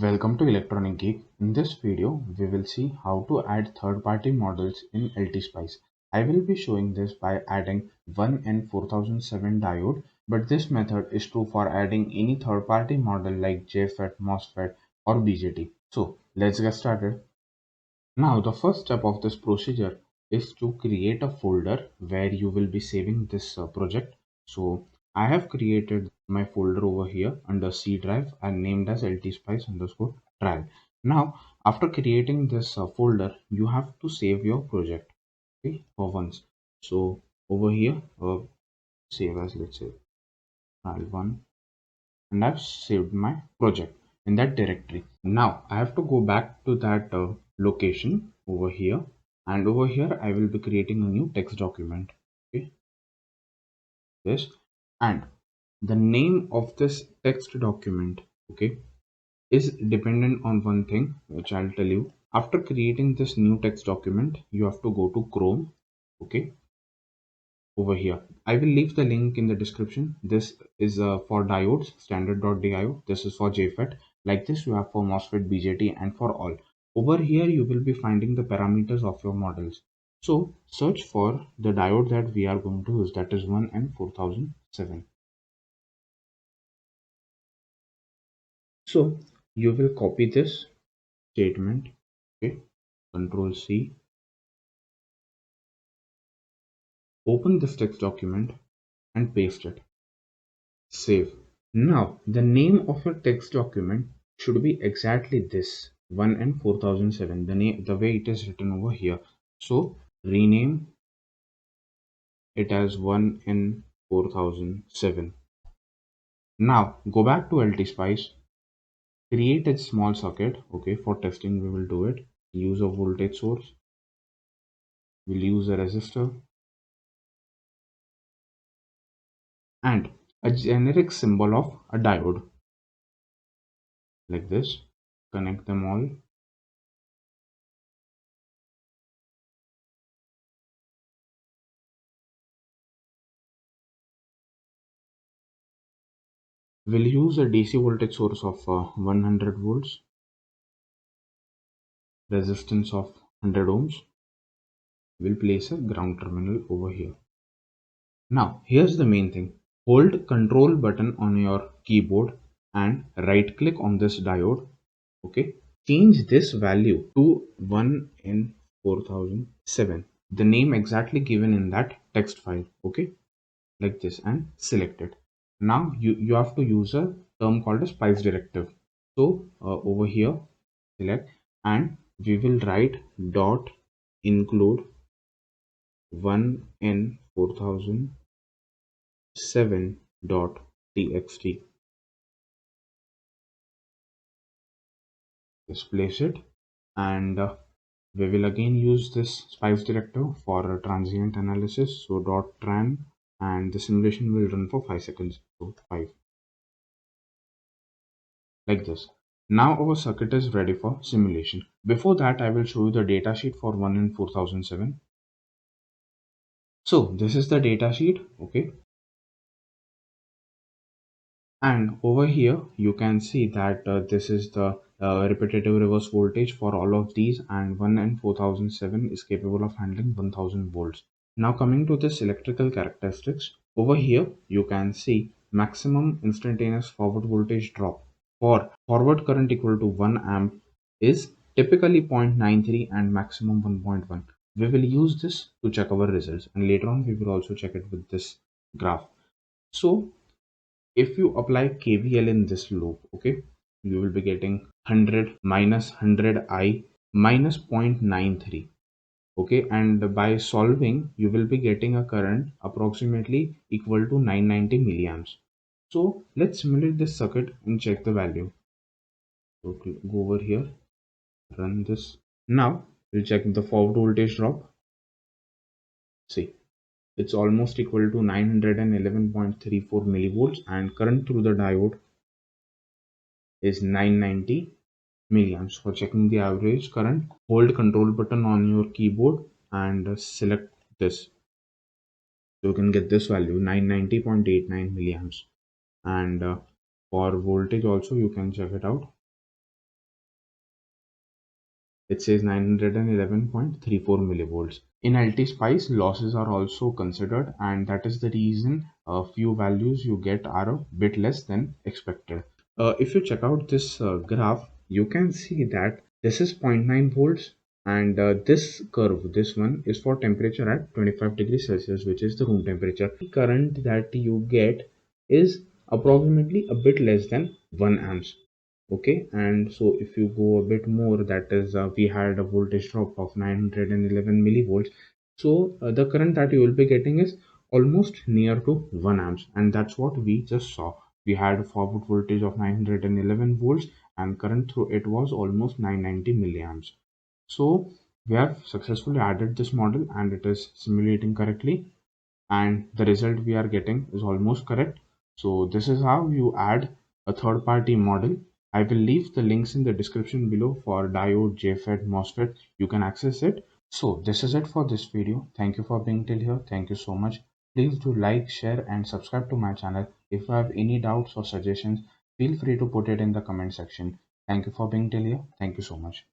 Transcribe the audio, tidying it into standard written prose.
Welcome to Electronic Geek. In this video, we will see how to add third-party models in LTSpice. I will be showing this by adding 1N4007 diode, but this method is true for adding any third-party model like JFET, MOSFET, or BJT. So let's get started. Now, the first step of this procedure is to create a folder where you will be saving this project. So I have created my folder over here under C drive and named as ltspice underscore trial. Now, after creating this folder, you have to save your project, okay, for once. So over here, save as, let's say, trial one, and I've saved my project in that directory. Now I have to go back to that location over here, and over here I will be creating a new text document. Okay, this, and the name of this text document, okay, is dependent on one thing which I'll tell you. After creating this new text document, you have to go to Chrome, okay, over here. I will leave the link in the description. This is for diodes, standard.dio. This is for JFET. Like this, you have for MOSFET, BJT, and for all. Over here, you will be finding the parameters of your models. So search for the diode that we are going to use, that is 1N4007. So you will copy this statement, okay, Control C, open this text document and paste it. Save. Now, the name of your text document should be exactly this 1N4007, the way it is written over here. So rename it as 1N4007. Now go back to LTSpice, create a small circuit. Okay, for testing we will do it. Use a voltage source. We'll use a resistor and a generic symbol of a diode like this. Connect them all. We'll use a DC voltage source of 100 volts, resistance of 100 ohms. We'll place a ground terminal over here. Now, here's the main thing. Hold Control button on your keyboard and right click on this diode. Okay. Change this value to 1N4007. The name exactly given in that text file. Okay. Like this, and select it. Now you have to use a term called a spice directive. So over here, select, and we will write dot include 1N4007 dot txt. Just place it, and we will again use this spice directive for a transient analysis. So dot tran, and the simulation will run for 5 seconds. So 5, like this. Now our circuit is ready for simulation. Before that, I will show you the datasheet for 1N4007. So this is the datasheet, okay. And over here, you can see that this is the repetitive reverse voltage for all of these, and 1N4007 is capable of handling 1000 volts. Now coming to this electrical characteristics, over here you can see maximum instantaneous forward voltage drop for forward current equal to 1 amp is typically 0.93 and maximum 1.1. We will use this to check our results, and later on we will also check it with this graph. So if you apply KVL in this loop, okay, you will be getting 100 minus 100i minus 0.93. Okay, and by solving you will be getting a current approximately equal to 990 milliamps. So let's simulate this circuit and check the value. So go over here, run this. Now we'll check the forward voltage drop. See, it's almost equal to 911.34 millivolts, and current through the diode is 990 milliamps. For checking the average current, hold control button on your keyboard and select this. So you can get this value 990.89 milliamps. And for voltage also you can check it out. it says 911.34 millivolts. In LT-Spice, losses are also considered, and that is the reason a few values you get are a bit less than expected. If you check out this graph, you can see that this is zero point 0.9 volts, and this curve, this one, is for temperature at 25 degrees Celsius, which is the room temperature. The current that you get is approximately a bit less than 1 amps. Okay, and so if you go a bit more, that is we had a voltage drop of 911 millivolts, so the current that you will be getting is almost near to 1 amps, and that's what we just saw. We had a forward voltage of 911 volts, and current through it was almost 990 milliamps. So we have successfully added this model, and it is simulating correctly, and the result we are getting is almost correct. So this is how you add a third party model. I will leave the links in the description below for diode, JFET, MOSFET. You can access it. So this is it for this video. Thank you for being till here. Thank you so much. Please do like, share and subscribe to my channel. If you have any doubts or suggestions, feel free to put it in the comment section. Thank you for being till here. Thank you so much.